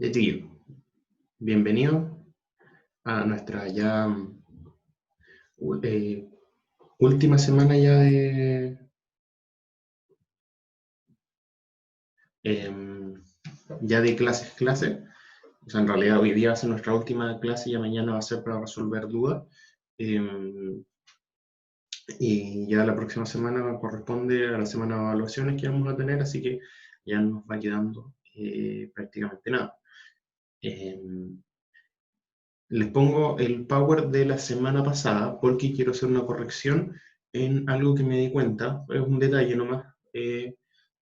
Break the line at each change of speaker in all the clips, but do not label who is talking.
Ya, chiquillos, bienvenidos a nuestra ya eh, última semana ya em, ya de clases. O sea, en realidad hoy día va a ser nuestra última clase y ya mañana va a ser para resolver dudas. Em, y ya la próxima semana corresponde a la semana de evaluaciones que vamos a tener, así que ya no nos va quedando prácticamente nada. Em, Les pongo el power de la semana pasada porque quiero hacer una corrección en algo que me di cuenta. Es un detalle nomás,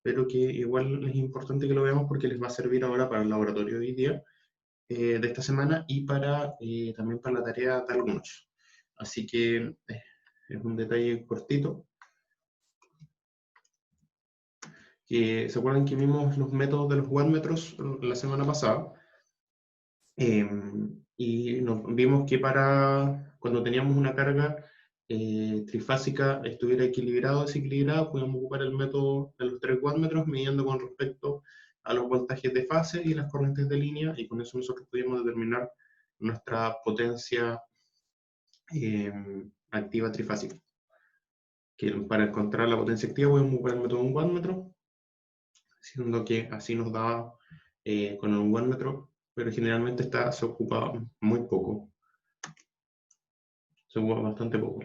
pero que igual es importante que lo veamos porque les va a servir ahora para el laboratorio de hoy día, de esta semana, y también para la tarea de algunos. Así que es un detalle cortito. ¿Se acuerdan que vimos los métodos de los wattmetros la semana pasada? Y vimos que para cuando teníamos una carga trifásica estuviera equilibrada o desequilibrada, podíamos ocupar el método de los 3 wattmetros midiendo con respecto a los voltajes de fase y las corrientes de línea, y con eso nosotros podíamos determinar nuestra potencia eh, activa trifásica. Que para encontrar la potencia activa podemos ocupar el método de un wattmetro, siendo que así nos da con un wattmetro, pero generalmente se ocupa muy poco. Se ocupa bastante poco.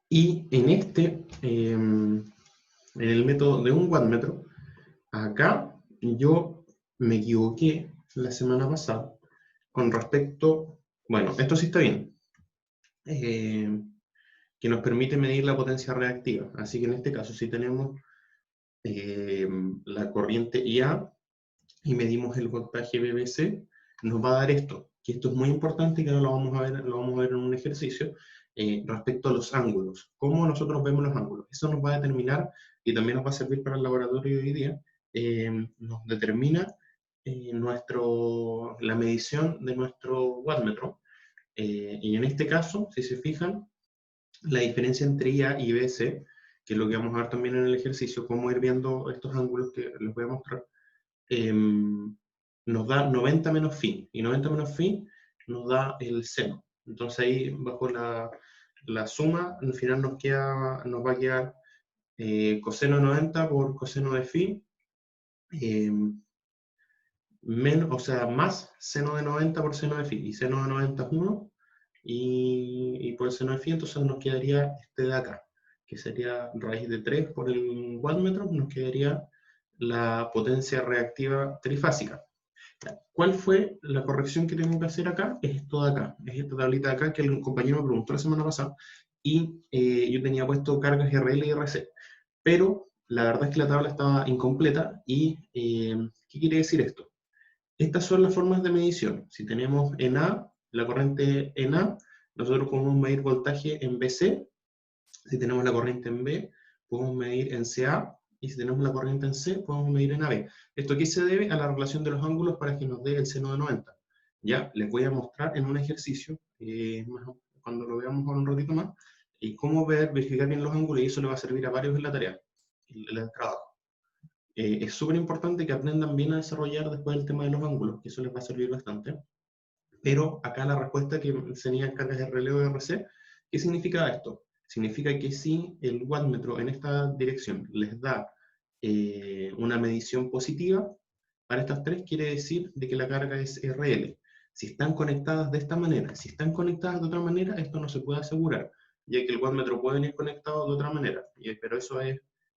Y en el método de un wattmetro, acá yo me equivoqué la semana pasada con respecto, bueno, esto sí está bien, eh, que nos permite medir la potencia reactiva. Así que en este caso, si tenemos eh, la corriente IA y medimos el voltaje BBC, nos va a dar esto, que esto es muy importante, que ahora lo vamos a ver en un ejercicio, respecto a los ángulos, cómo nosotros vemos los ángulos. Eso nos va a determinar, y también nos va a servir para el laboratorio de hoy día, nos determina la medición de nuestro wattmetro, y en este caso, si se fijan, la diferencia entre IA y BC, que es lo que vamos a ver también en el ejercicio, cómo ir viendo estos ángulos que les voy a mostrar, nos da 90 menos phi, y 90 menos phi nos da el seno. Entonces ahí bajo la suma, al final nos va a quedar coseno de 90 por coseno de phi, eh, o sea, más seno de 90 por seno de phi, y seno de 90 es 1, y por el seno de phi entonces nos quedaría este de acá, que sería raíz de 3 por el wattmetro, nos quedaría la potencia reactiva trifásica. ¿Cuál fue la corrección que tengo que hacer acá? Es esto de acá, es esta tablita de acá que el compañero me preguntó la semana pasada, y yo tenía puesto cargas RL y RC, pero la verdad es que la tabla estaba incompleta. Y ¿qué quiere decir esto? Estas son las formas de medición. Si tenemos en A, la corriente en A, nosotros podemos medir voltaje en BC. Si tenemos la corriente en B, podemos medir en CA, y si tenemos la corriente en C, podemos medir en AB. ¿Esto aquí se debe? A la relación de los ángulos para que nos dé el seno de 90. Ya, les voy a mostrar en un ejercicio, cuando lo veamos ahora un ratito más, y cómo verificar bien los ángulos, y eso le va a servir a varios en la tarea, en el trabajo. Es súper importante que aprendan bien a desarrollar después el tema de los ángulos, que eso les va a servir bastante. Pero acá la respuesta que tenía cargas de relevo de RC, ¿qué significa esto? Significa que si el wattmetro en esta dirección les da una medición positiva para estas tres, quiere decir de que la carga es RL. Si están conectadas de esta manera, si están conectadas de otra manera, esto no se puede asegurar, ya que el wattmetro puede venir conectado de otra manera, pero eso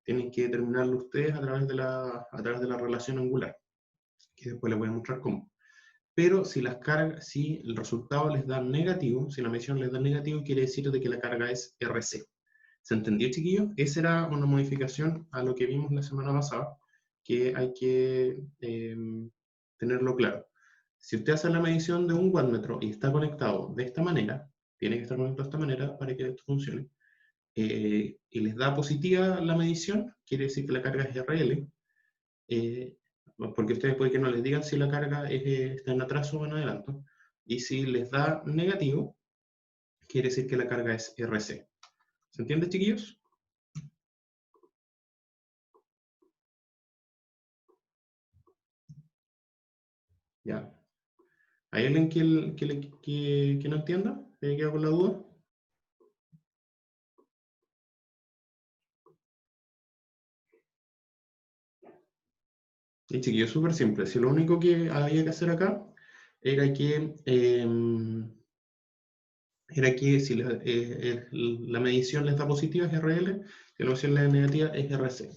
tienen que determinarlo ustedes a través de la relación angular, que después les voy a mostrar cómo. Pero si el resultado les da negativo, si la medición les da negativo, quiere decir de que la carga es RC. ¿Se entendió, chiquillos? Esa era una modificación a lo que vimos la semana pasada, que hay que tenerlo claro. Si usted hace la medición de un wattmetro y está conectado de esta manera, tiene que estar conectado de esta manera para que esto funcione, y les da positiva la medición, quiere decir que la carga es RL, eh, porque ustedes puede que no les digan si la carga está en atraso o en adelanto, y si les da negativo, quiere decir que la carga es RC. ¿Se entiende, chiquillos? Ya. ¿Hay alguien que no entienda? ¿Que haya quedado con la duda? Y chiquillo, súper simple. Si lo único que había que hacer acá era que si la medición les da positiva es RL, si la medición les da negativa es RC.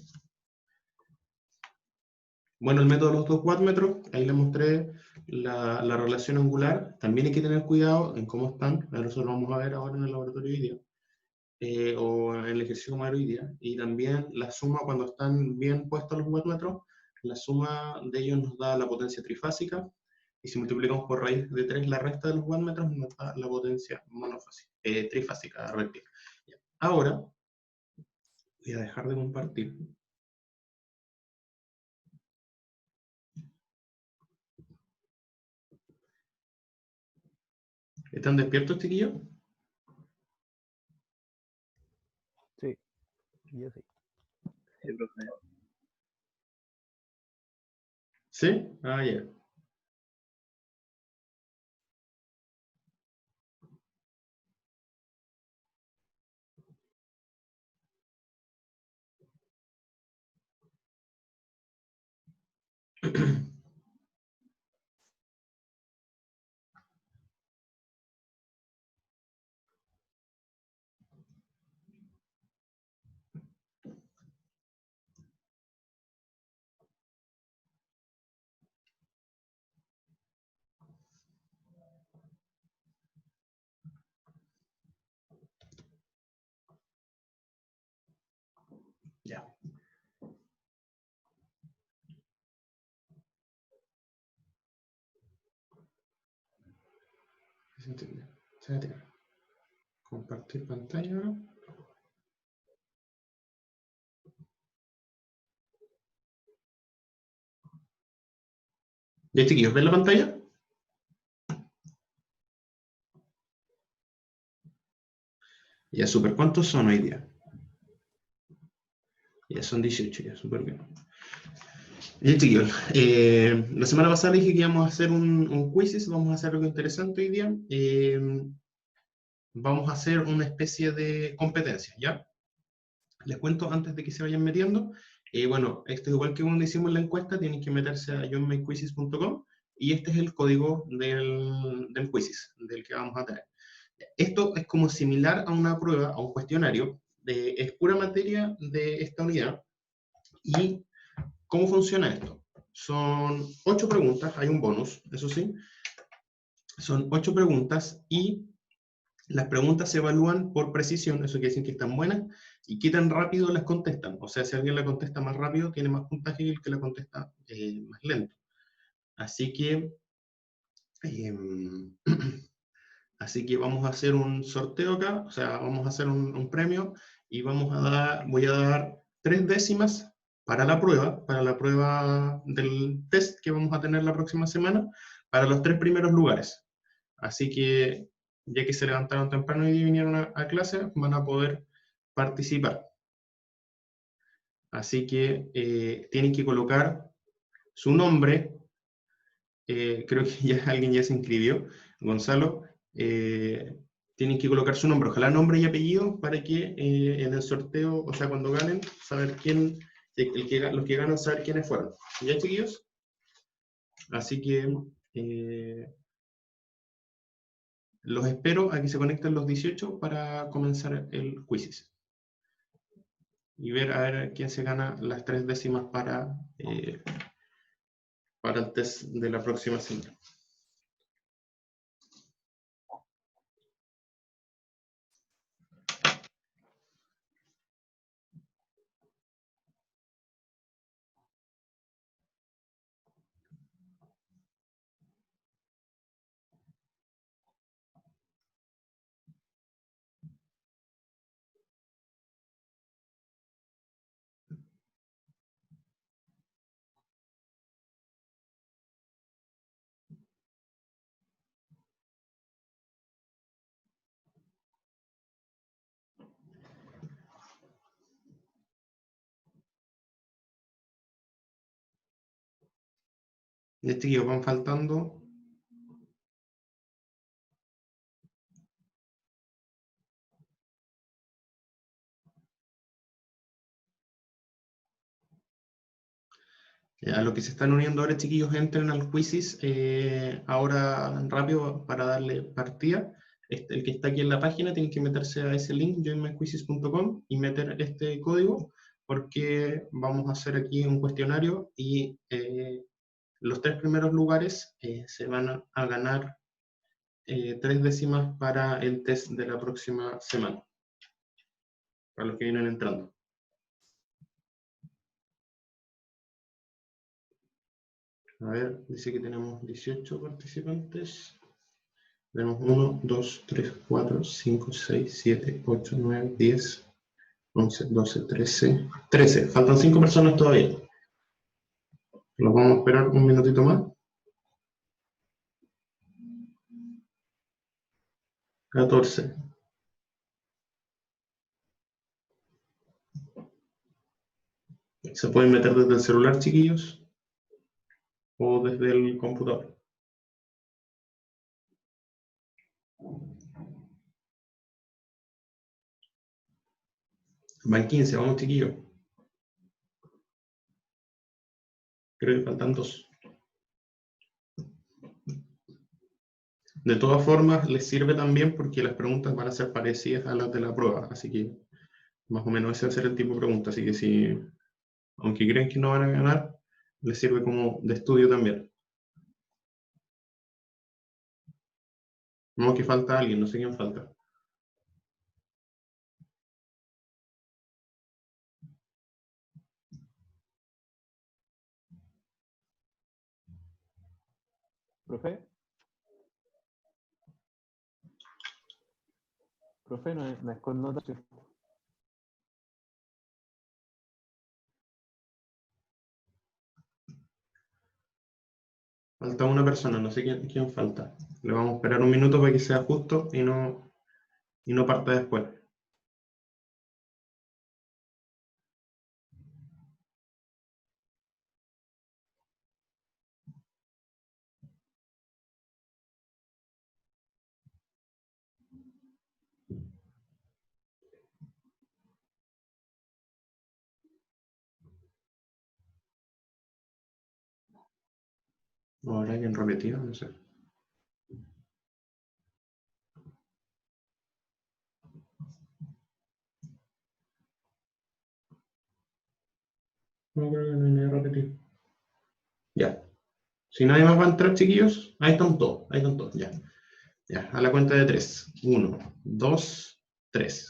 Bueno, el método de los 2 wattmetros, ahí les mostré la relación angular. También hay que tener cuidado en cómo están. Eso lo vamos a ver ahora en el laboratorio hoy día, o en el ejercicio como era hoy día. Y también la suma, cuando están bien puestos los wattmetros, la suma de ellos nos da la potencia trifásica. Y si multiplicamos por raíz de 3 la resta de los wattmetros, nos da la potencia trifásica. Ahora, voy a dejar de compartir. ¿Están despiertos, chiquillos?
Sí, yo sí.
Sí, profe.
¿Sí? Ah, ya. Ya. ¿Se entiende? Se entiende. Compartir pantalla ahora. ¿Ya, chiquillos, ven la pantalla? Ya, súper. ¿Cuántos son hoy día? Ya son 18, ya, súper bien. Ya, chiquillos, la semana pasada dije que íbamos a hacer un quizzes, vamos a hacer algo interesante hoy día. Vamos a hacer una especie de competencia, ¿ya? Les cuento antes de que se vayan metiendo. Bueno, esto es igual que cuando hicimos la encuesta, tienen que meterse a joinmyquizzes.com y este es el código del quizzes, del que vamos a tener. Esto es como similar a una prueba, a un cuestionario, es pura materia de esta unidad. ¿Y cómo funciona esto? Son 8 preguntas, hay un bonus, eso sí. Son 8 preguntas y las preguntas se evalúan por precisión, eso quiere decir que están buenas, y qué tan rápido las contestan. O sea, si alguien la contesta más rápido, tiene más puntaje que el que la contesta más lento. Así que, así que vamos a hacer un sorteo acá, o sea, vamos a hacer un premio y voy a dar 3 décimas para la prueba del test que vamos a tener la próxima semana, para los 3 primeros lugares. Así que, ya que se levantaron temprano y vinieron a clase, van a poder participar. Así que tienen que colocar su nombre, creo que ya alguien ya se inscribió, Gonzalo, tienen que colocar su nombre, ojalá nombre y apellido, para que en el sorteo, o sea, cuando ganen, saber quién, los que ganan, saber quiénes fueron. ¿Ya, chiquillos? Así que los espero a que se conecten los 18 para comenzar el quiz. Y ver a ver quién se gana las 3 décimas para el test de la próxima semana. Ya, chiquillos, van faltando. A los que se están uniendo ahora, chiquillos, entren al Quizzes ahora rápido para darle partida. El que está aquí en la página tiene que meterse a ese link, joinmyquizzes.com, y meter este código, porque vamos a hacer aquí un cuestionario y los 3 primeros lugares se van a ganar 3 décimas para el test de la próxima semana, para los que vienen entrando. A ver, dice que tenemos 18 participantes. Tenemos 1, 2, 3, 4, 5, 6, 7, 8, 9, 10, 11, 12, 13. 13. Faltan 5 personas todavía. Los vamos a esperar un minutito más. 14. Se pueden meter desde el celular, chiquillos, o desde el computador. Van 15, vamos, chiquillos. Creo que faltan 2. De todas formas, les sirve también porque las preguntas van a ser parecidas a las de la prueba, así que más o menos ese va a ser el tipo de pregunta, así que si, aunque creen que no van a ganar, les sirve como de estudio también. No, que falta alguien, no sé quién falta.
Profe. Profe, no es connotación.
Falta una persona, no sé quién falta. Le vamos a esperar un minuto para que sea justo y no parta después. ¿O habrá alguien repetido? No sé. No creo que no hay nadie repetido. Ya. Si nadie más va a entrar, chiquillos, ahí están todos, ya. Ya, a la cuenta de 3. 1, 2, 3.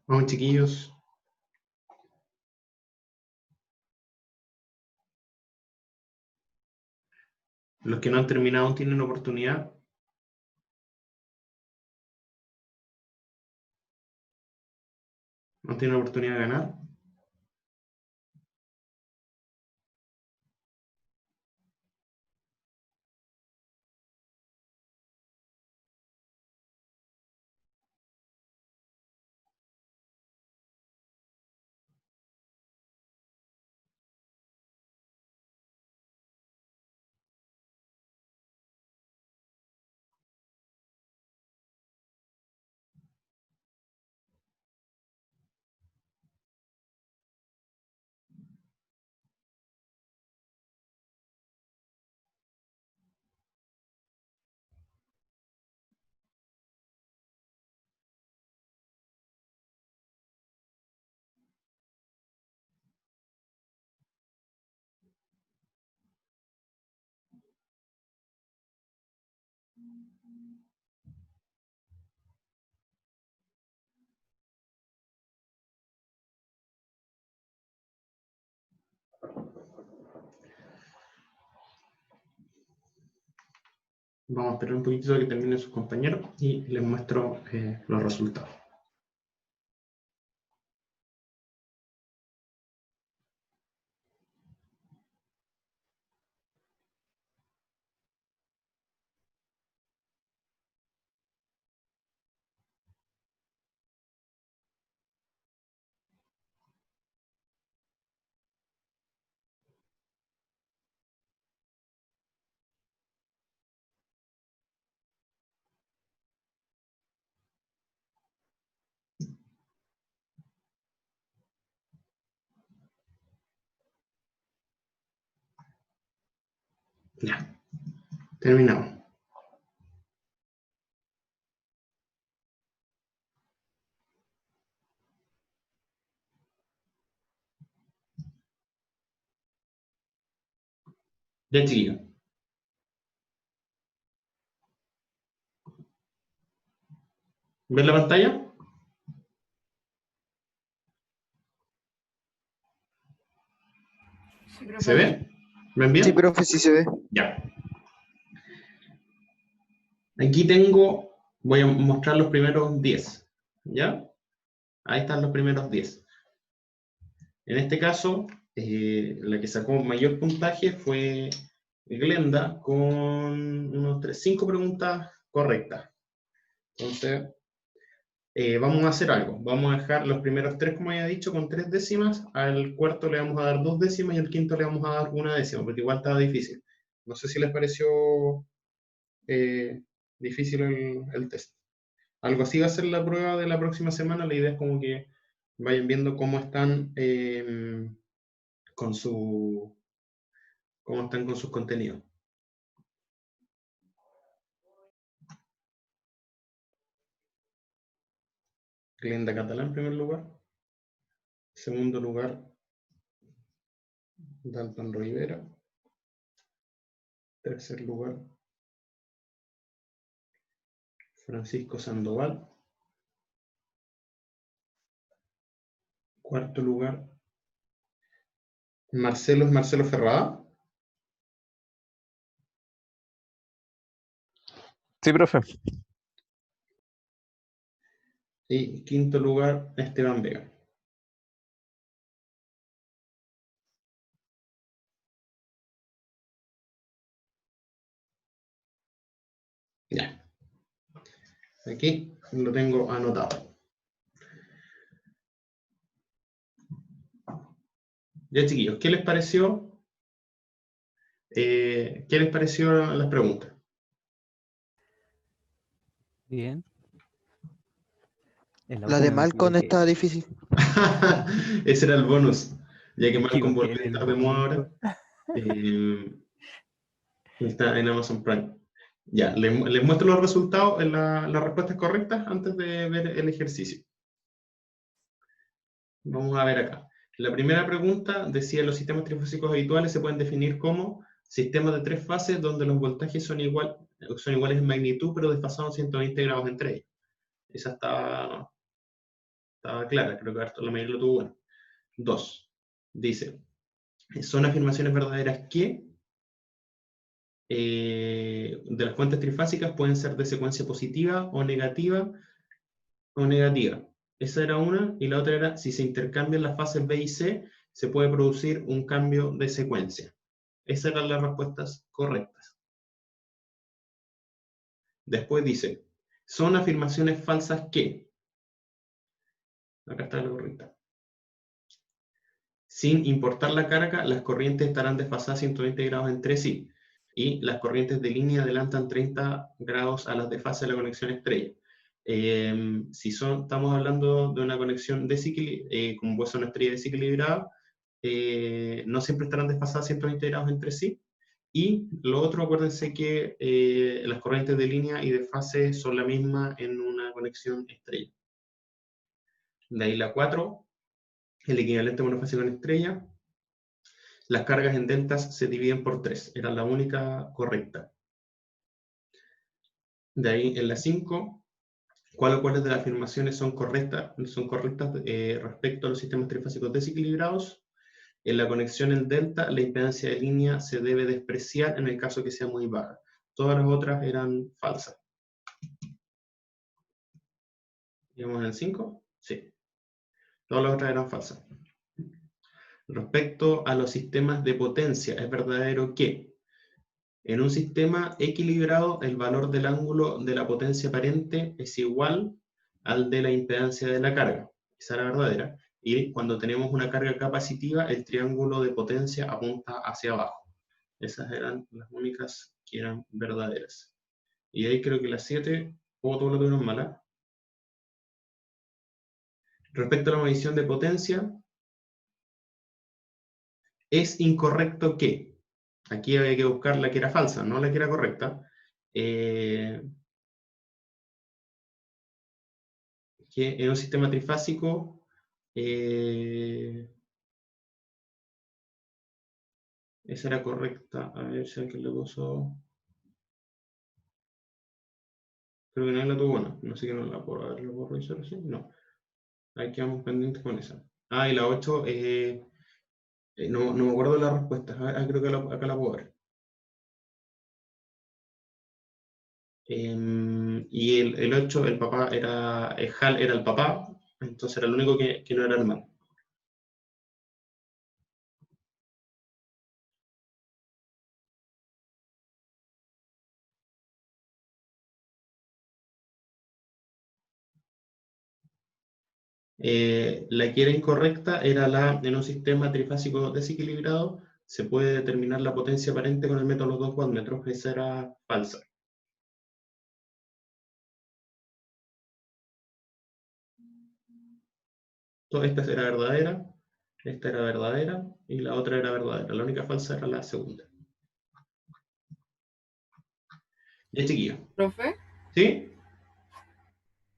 Vamos, chiquillos. Los que no han terminado aún tienen oportunidad. No tienen oportunidad de ganar. Vamos a esperar un poquito a que terminen sus compañeros y les muestro los resultados. Ya, terminamos. Ya, chiquillos. ¿Ven la pantalla?
Sí, profe.
¿Se ve? ¿Ven bien?
Sí, profe, sí se ve.
Ya. Aquí tengo, voy a mostrar los primeros 10. ¿Ya? Ahí están los primeros 10. En este caso, la que sacó mayor puntaje fue Glenda con unos 5 preguntas correctas. Entonces, vamos a hacer algo. Vamos a dejar los primeros 3, como había dicho, con 3 décimas. Al cuarto le vamos a dar 2 décimas y al quinto le vamos a dar 1 décima, porque igual estaba difícil. No sé si les pareció difícil el test. Algo así va a ser la prueba de la próxima semana. La idea es como que vayan viendo cómo están cómo están con sus contenidos. Glenda Catalán en primer lugar. Segundo lugar, Dalton Rivera. Tercer lugar, Francisco Sandoval. Cuarto lugar, Marcelo Ferrada.
Sí, profe.
Y quinto lugar, Esteban Vega. Ya. Aquí lo tengo anotado. Ya, chiquillos, ¿qué les pareció? ¿Qué les pareció las preguntas?
Bien. En
La de
última me
Malcolm
equivoqué.
estaba difícil.
Ese era el bonus. Ya que
Me
Malcolm
equivoqué
vuelve a
en el
estar de moda ahora.
punto.
Está en Amazon Prime. Ya, les muestro los resultados en las respuestas correctas antes de ver el ejercicio. Vamos a ver acá. La primera pregunta decía: los sistemas trifásicos habituales se pueden definir como sistemas de 3 fases donde los voltajes son iguales en magnitud, pero desfasados 120 grados entre ellos. Esa estaba clara, creo que la mayoría lo tuvo bueno. 2. Dice: son afirmaciones verdaderas que de las fuentes trifásicas pueden ser de secuencia positiva o negativa Esa era una, y la otra era: si se intercambian las fases B y C, se puede producir un cambio de secuencia. Esas eran las respuestas correctas. Después dice: son afirmaciones falsas que, acá está la correcta, sin importar la carga, las corrientes estarán desfasadas 120 grados entre sí, y las corrientes de línea adelantan 30 grados a las de fase de la conexión estrella. Estamos hablando de una conexión como puede ser una estrella desequilibrada, no siempre estarán desfasadas 120 grados entre sí. Y lo otro, acuérdense que las corrientes de línea y de fase son la misma en una conexión estrella. De ahí la 4, el equivalente monofásico en estrella. Las cargas en deltas se dividen por 3. Era la única correcta. De ahí en la 5, ¿cuáles de las afirmaciones son correctas respecto a los sistemas trifásicos desequilibrados? En la conexión en delta, la impedancia de línea se debe despreciar en el caso que sea muy baja. todas las otras eran falsas. ¿Llegamos en 5? Sí. Todas las otras eran falsas. Respecto a los sistemas de potencia, es verdadero que en un sistema equilibrado el valor del ángulo de la potencia aparente es igual al de la impedancia de la carga. Esa era verdadera. Y cuando tenemos una carga capacitiva, el triángulo de potencia apunta hacia abajo. Esas eran las únicas que eran verdaderas. Y ahí creo que las 7, todo lo tuvieron malas. Respecto a la medición de potencia, es incorrecto que, aquí había que buscar la que era falsa, no la que era correcta, que en un sistema trifásico esa era correcta. A ver si alguien lo puso. Creo que nadie la tuvo buena. No sé que no la puedo, a ver, ¿la puedo revisar así? No. Ahí quedamos pendientes con esa. Ah, y la 8, no me acuerdo de la respuesta. Creo que acá la puedo ver. Y el 8, el papá era, Hal era el papá, entonces era el único que no era hermano. La que era incorrecta era en un sistema trifásico desequilibrado, se puede determinar la potencia aparente con el método de los 2 wattmetros, esa era falsa. Esta era verdadera, y la otra era verdadera. La única falsa era la segunda. Ya, chiquillo.
Profe,
¿Sí?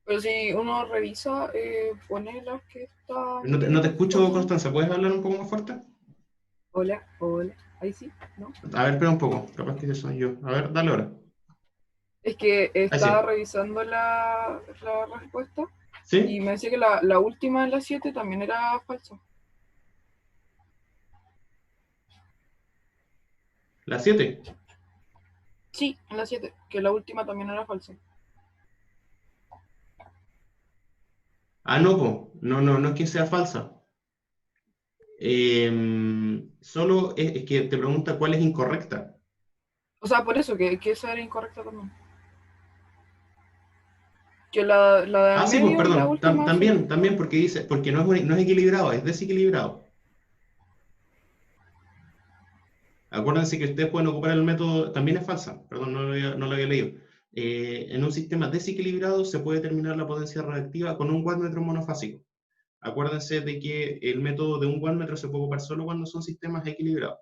pero si uno revisa, pone las que está...
No te escucho, Constanza. ¿Puedes hablar un poco más fuerte?
Hola, hola. Ahí sí, ¿no?
A ver, espera un poco. Capaz que soy yo. A ver, dale ahora.
Es que
Ahí sí.
estaba revisando la respuesta y
¿Sí?
me decía que la última de las 7 también era falsa.
¿La 7?
Sí, en la 7, que la última también era falsa.
Ah, no, po. No es que sea falsa. Solo es que te pregunta cuál es incorrecta.
O sea, por eso, que esa era incorrecta también. Que la de
Ah,
al
sí, pues
medio y la
perdón.
última sí.
También porque dice, porque no es equilibrado, es desequilibrado. Acuérdense que ustedes pueden ocupar el método, también es falsa, perdón, no lo había leído. En un sistema desequilibrado se puede determinar la potencia reactiva con un wattmetro monofásico. Acuérdense de que el método de un wattmetro se puede ocupar solo cuando son sistemas equilibrados.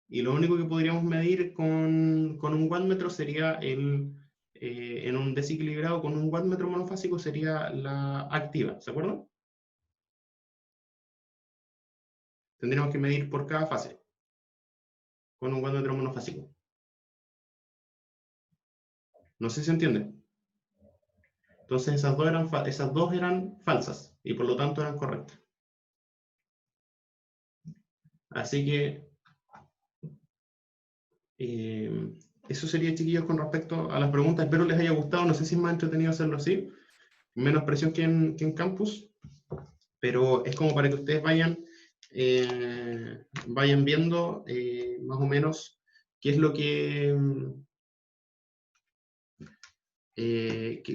Y lo único que podríamos medir con un wattmetro sería en un desequilibrado con un wattmetro monofásico sería la activa, ¿se acuerdan? Tendríamos que medir por cada fase con un wattmetro monofásico. No sé si se entiende. Entonces esas dos eran falsas y por lo tanto eran correctas. Así que eso sería, chiquillos, con respecto a las preguntas. Espero les haya gustado. No sé si es más entretenido hacerlo así. Menos presión que en campus. Pero es como para que ustedes vayan viendo más o menos qué es lo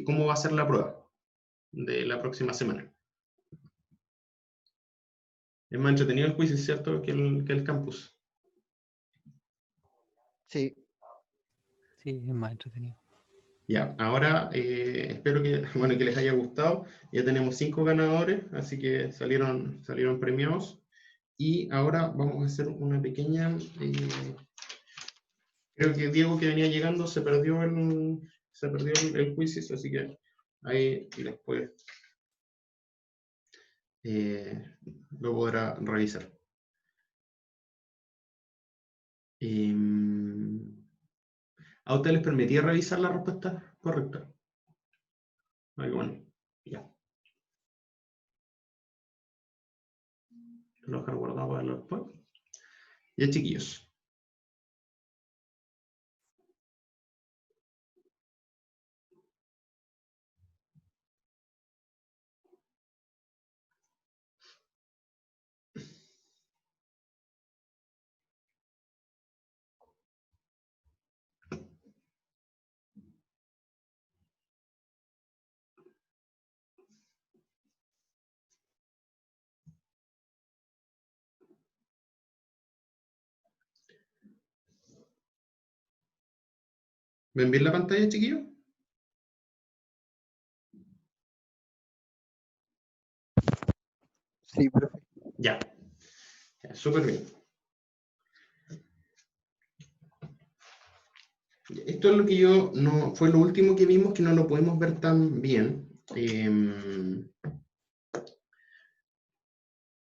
cómo va a ser la prueba de la próxima semana. Es más entretenido el quiz, es cierto, que el campus.
Sí.
Sí, es más entretenido.
Ya, ahora espero que, bueno, que les haya gustado. Ya tenemos 5 ganadores, así que salieron premiados. Y ahora vamos a hacer una pequeña... creo que Diego, que venía llegando, se perdió el quiz, así que ahí después lo podrá revisar. ¿A usted les permitía revisar la respuesta correcta? Ay, bueno, ya. Lo dejar guardado para verlo después. Ya, chiquillos. ¿Ven bien la pantalla, chiquillos?
Sí, profe.
Ya. Ya, súper bien. Esto es lo que fue lo último que vimos que no lo podemos ver tan bien.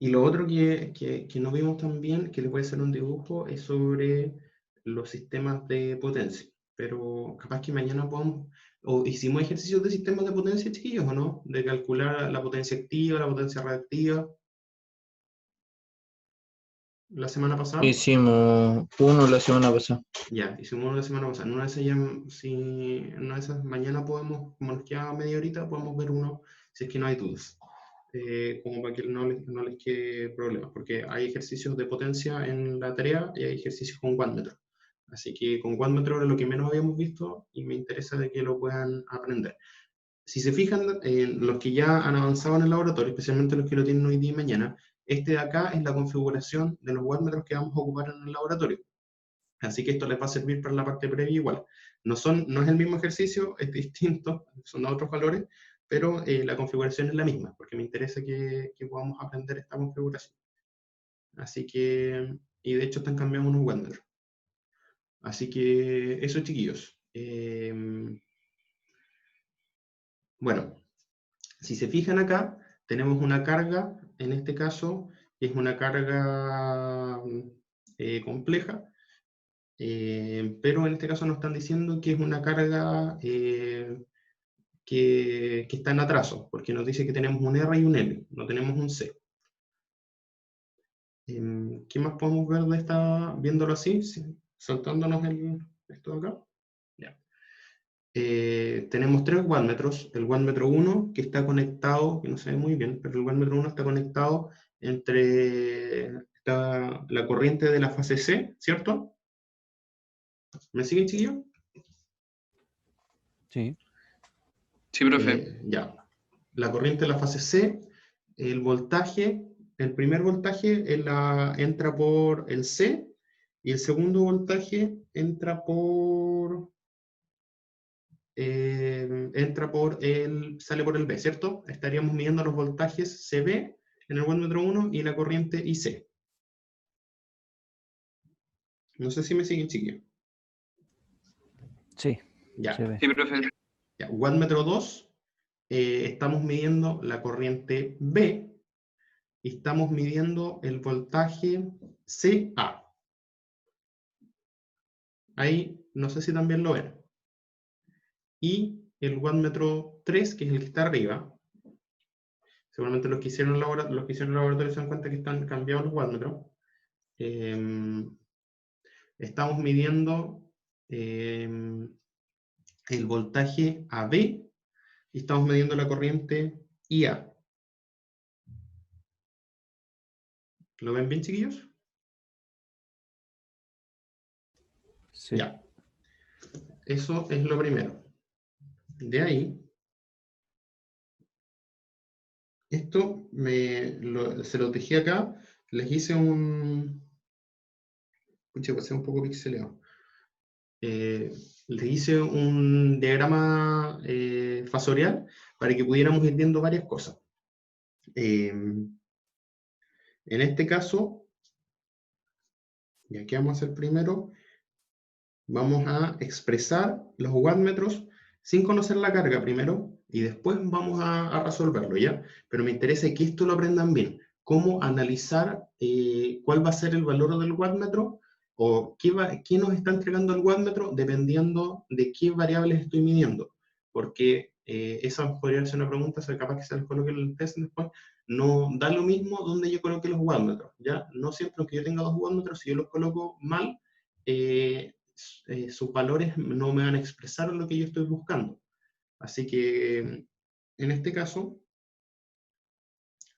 Y lo otro que no vimos tan bien, que le puede ser un dibujo, es sobre los sistemas de potencia. Pero capaz que mañana podamos, o hicimos ejercicios de sistemas de potencia, chiquillos, ¿o no? De calcular la potencia activa, la potencia reactiva. La semana pasada.
Hicimos uno la semana pasada.
Ya, hicimos uno la semana pasada. En una de esas, en una de esas mañana podemos, como nos queda media horita, podemos ver uno, si es que no hay dudas. Como para que no les quede problemas, porque hay ejercicios de potencia en la tarea y hay ejercicios con wattmetro. Así que con wattmetro era lo que menos habíamos visto y me interesa de que lo puedan aprender. Si se fijan, los que ya han avanzado en el laboratorio, especialmente los que lo tienen hoy día y mañana, este de acá es la configuración de los wattmetros que vamos a ocupar en el laboratorio. Así que esto les va a servir para la parte previa igual. No es el mismo ejercicio, es distinto, son otros valores, pero la configuración es la misma, porque me interesa que podamos aprender esta configuración. Así que, y de hecho están cambiando unos wattmetros. Así que eso, chiquillos. Bueno, si se fijan acá, tenemos una carga, en este caso, que es una carga compleja, pero en este caso nos están diciendo que es una carga que está en atraso, porque nos dice que tenemos un R y un L, no tenemos un C. ¿Qué más podemos ver de viéndolo así, saltándonos esto de acá? Ya. Tenemos tres wattmetros, el wattmetro 1 que está conectado, que no se ve muy bien, pero el wattmetro 1 está conectado entre la corriente de la fase C, ¿cierto? ¿Me siguen, chiquillos?
Sí.
Sí, profe.
Ya. La corriente de la fase C, el voltaje, el primer voltaje entra por el C y el segundo voltaje entra por sale por el B, ¿cierto? Estaríamos midiendo los voltajes CB en el wattmetro 1 y la corriente IC. No sé si me siguen, chiquillos.
Sí,
Ya.
se ve.
Sí, profe.
Ya. Wattmetro 2, estamos midiendo la corriente B y estamos midiendo el voltaje CA. Ahí, no sé si también lo ven. Y el wattmetro 3, que es el que está arriba, seguramente los que hicieron el laboratorio se dan cuenta que están cambiados los wattmetros. Estamos midiendo el voltaje AB y estamos midiendo la corriente IA. ¿Lo ven bien, chiquillos?
Sí.
Ya. Eso es lo primero. De ahí, esto se lo dejé acá, les hice pucha, pasé un poco pixeleado. Les hice un diagrama fasorial para que pudiéramos ir viendo varias cosas. En este caso, y aquí vamos a hacer primero, vamos a expresar los wattmetros sin conocer la carga primero, y después vamos a resolverlo, ¿ya? Pero me interesa que esto lo aprendan bien. Cómo analizar cuál va a ser el valor del wattmetro, o qué nos está entregando el wattmetro, dependiendo de qué variables estoy midiendo. Porque esa podría ser una pregunta, o capaz que se les coloque el test después. No da lo mismo donde yo coloque los wattmetros, ¿ya? No siempre, aunque yo tenga 2 wattmetros, si yo los coloco mal, sus valores no me van a expresar lo que yo estoy buscando. Así que, en este caso,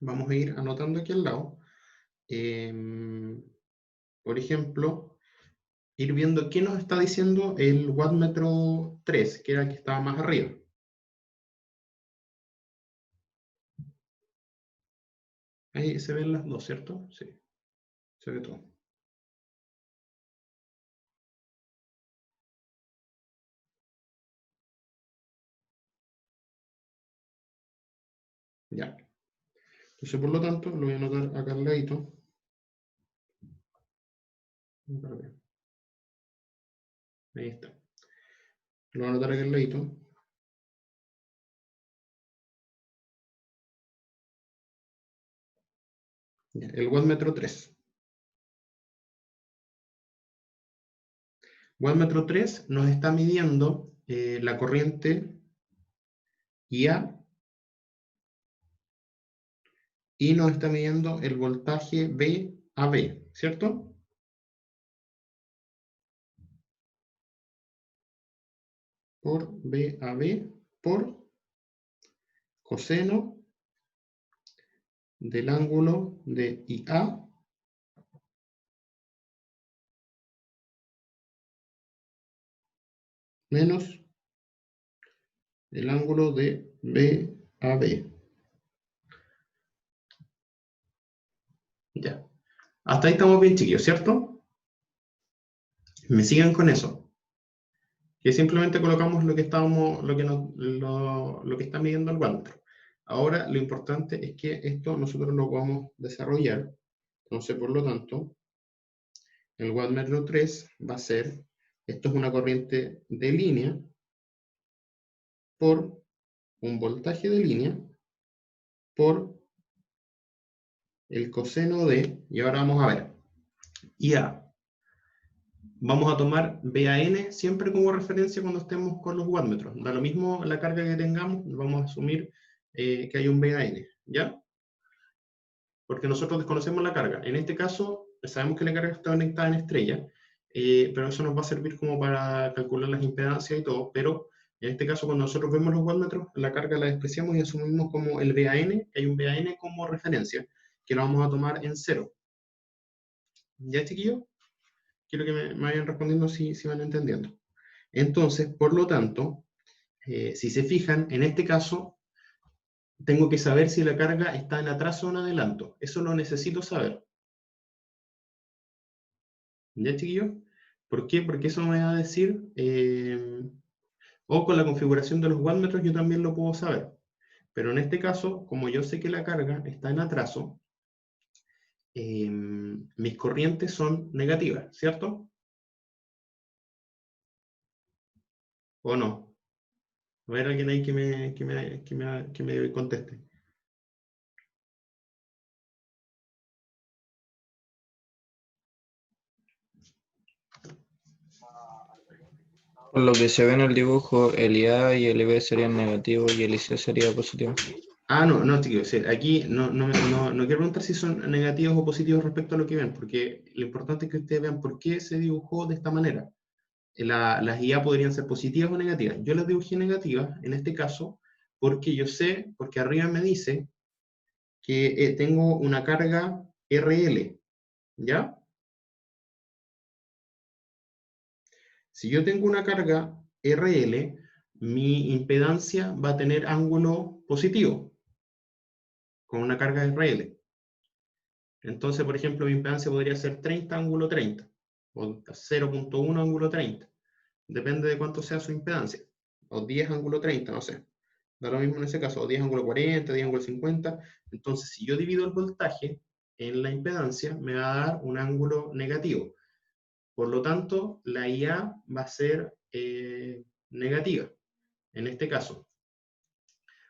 vamos a ir anotando aquí al lado. Por ejemplo, ir viendo qué nos está diciendo el wattmetro 3, que era el que estaba más arriba. Ahí se ven las dos, ¿cierto? Sí, se ve todo. Ya. Entonces, por lo tanto, lo voy a anotar acá al ladito. Ahí está. Lo voy a anotar acá al ladito. Ya, el wattmetro 3. Wattmetro 3 nos está midiendo la corriente IA y nos está midiendo el voltaje VAB, ¿cierto? Por VAB por coseno del ángulo de IA menos el ángulo de VAB. Ya. Hasta ahí estamos bien, chiquillos, ¿cierto? Me siguen con eso. Que simplemente colocamos lo que estábamos, lo que está midiendo el wattmetro. Ahora, lo importante es que esto nosotros lo podamos desarrollar. Entonces, por lo tanto, el wattmetro 3 va a ser, esto es una corriente de línea por un voltaje de línea por el coseno de, y ahora vamos a ver, IA. Vamos a tomar BAN siempre como referencia cuando estemos con los wattmetros. Da lo mismo la carga que tengamos, vamos a asumir que hay un BAN, ¿ya? Porque nosotros desconocemos la carga. En este caso, sabemos que la carga está conectada en estrella, pero eso nos va a servir como para calcular las impedancias y todo, pero en este caso, cuando nosotros vemos los wattmetros, la carga la despreciamos y asumimos como el BAN, que hay un BAN como referencia, que lo vamos a tomar en 0. ¿Ya, chiquillos? Quiero que me vayan respondiendo si van entendiendo. Entonces, por lo tanto, si se fijan, en este caso, tengo que saber si la carga está en atraso o en adelanto. Eso lo necesito saber. ¿Ya, chiquillos? ¿Por qué? Porque eso me va a decir, o con la configuración de los wattmetros yo también lo puedo saber. Pero en este caso, como yo sé que la carga está en atraso, mis corrientes son negativas, ¿cierto? ¿O no? A ver, alguien ahí que me conteste.
Por lo que se ve en el dibujo, el IA y el IB serían negativos y el IC sería positivo.
Ah, no, chicos, aquí no quiero preguntar si son negativos o positivos respecto a lo que ven, porque lo importante es que ustedes vean por qué se dibujó de esta manera. Las IA podrían ser positivas o negativas. Yo las dibujé negativas, en este caso, porque yo sé, porque arriba me dice que tengo una carga RL, ¿ya? Si yo tengo una carga RL, mi impedancia va a tener ángulo positivo, con una carga RL. Entonces, por ejemplo, mi impedancia podría ser 30 ángulo 30, o 0.1 ángulo 30. Depende de cuánto sea su impedancia. O 10 ángulo 30, no sé. Da lo mismo en ese caso, o 10 ángulo 40, 10 ángulo 50. Entonces, si yo divido el voltaje en la impedancia, me va a dar un ángulo negativo. Por lo tanto, la IA va a ser negativa, en este caso.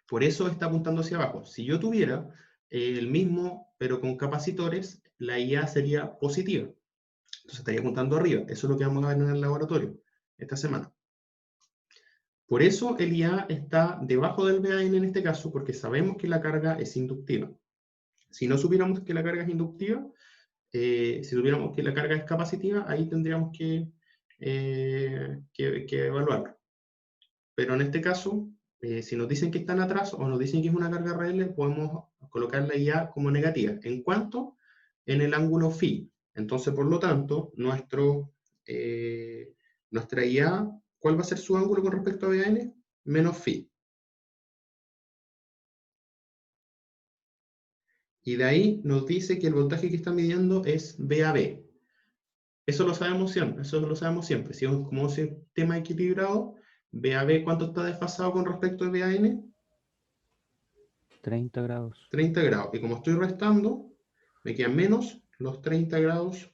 Por eso está apuntando hacia abajo. Si yo tuviera el mismo, pero con capacitores, la IA sería positiva. Entonces estaría apuntando arriba. Eso es lo que vamos a ver en el laboratorio esta semana. Por eso el IA está debajo del BAN en este caso, porque sabemos que la carga es inductiva. Si no supiéramos que la carga es inductiva, si supiéramos que la carga es capacitiva, ahí tendríamos que evaluarlo. Pero en este caso, si nos dicen que están atrás o nos dicen que es una carga RL, podemos colocarla ya como negativa. ¿En cuánto? En el ángulo phi. Entonces, por lo tanto, nuestra IA, ¿cuál va a ser su ángulo con respecto a BAN? Menos phi. Y de ahí nos dice que el voltaje que está midiendo es VAB. Eso lo sabemos siempre. Si es como un sistema equilibrado, VAB, ¿cuánto está desfasado con respecto a BAN?
30 grados.
30 grados. Y como estoy restando, me quedan menos los 30 grados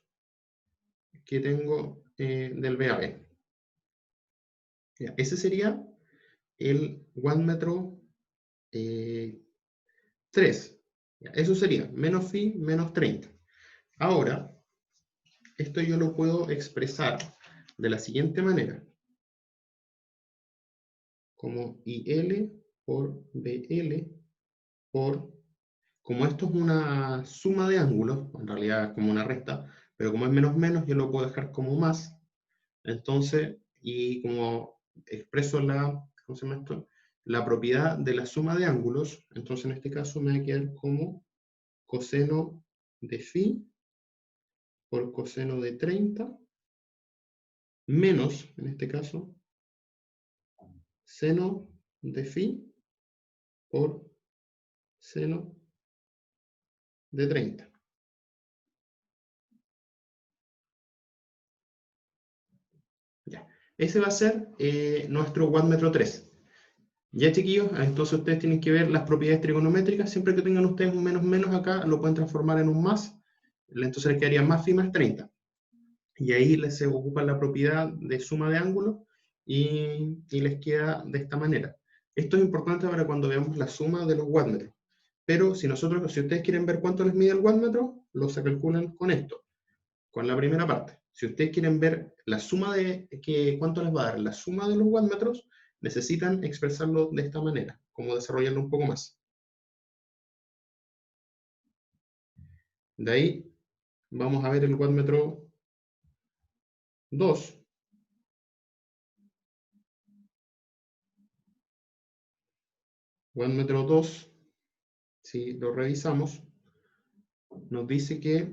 que tengo del VAB. Ya, ese sería el wattmetro 3. Ya, eso sería menos phi menos 30. Ahora, esto yo lo puedo expresar de la siguiente manera. Como IL por BL por... Como esto es una suma de ángulos, en realidad es como una resta, pero como es menos menos, yo lo puedo dejar como más. Entonces, y como expreso ¿cómo se llama esto? La propiedad de la suma de ángulos, entonces en este caso me va a quedar como coseno de phi por coseno de 30 menos, en este caso, seno de phi por seno de 30. Ya. Ese va a ser nuestro wattmetro 3. Ya, chiquillos, entonces ustedes tienen que ver las propiedades trigonométricas. Siempre que tengan ustedes un menos menos acá, lo pueden transformar en un más. Entonces les quedaría más phi más 30. Y ahí se ocupa la propiedad de suma de ángulos y les queda de esta manera. Esto es importante para cuando veamos la suma de los wattmetros. Pero si ustedes quieren ver cuánto les mide el wattmetro, lo se calculan con esto, con la primera parte. Si ustedes quieren ver la suma cuánto les va a dar la suma de los wattmetros, necesitan expresarlo de esta manera, como desarrollarlo un poco más. De ahí vamos a ver el wattmetro 2. Wattmetro 2, si lo revisamos, nos dice que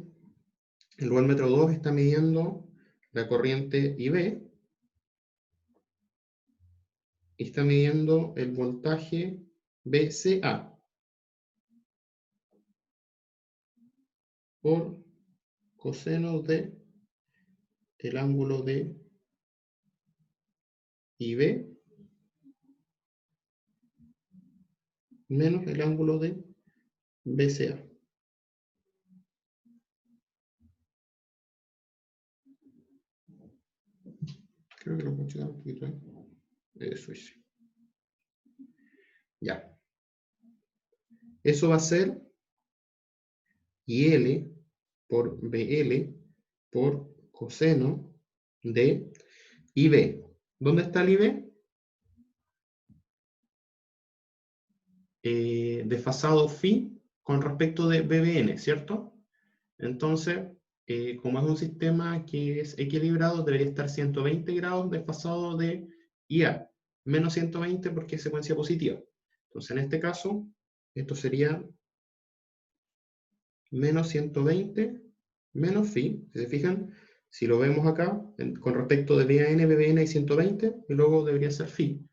el wattmetro 2 está midiendo la corriente IB y está midiendo el voltaje VCA por coseno de el ángulo de IB menos el ángulo de VCA. Creo que lo puedo checar un poquito ahí. Eso es. Ya. Eso va a ser IL por BL por coseno de IB. ¿Dónde está el IB? Desfasado phi con respecto de BBN, ¿cierto? Entonces, como es un sistema que es equilibrado, debería estar 120 grados desfasado de IA, menos 120 porque es secuencia positiva. Entonces, en este caso, esto sería menos 120 menos phi. Si se fijan, si lo vemos acá, con respecto de BAN, BBN hay 120, y luego debería ser phi.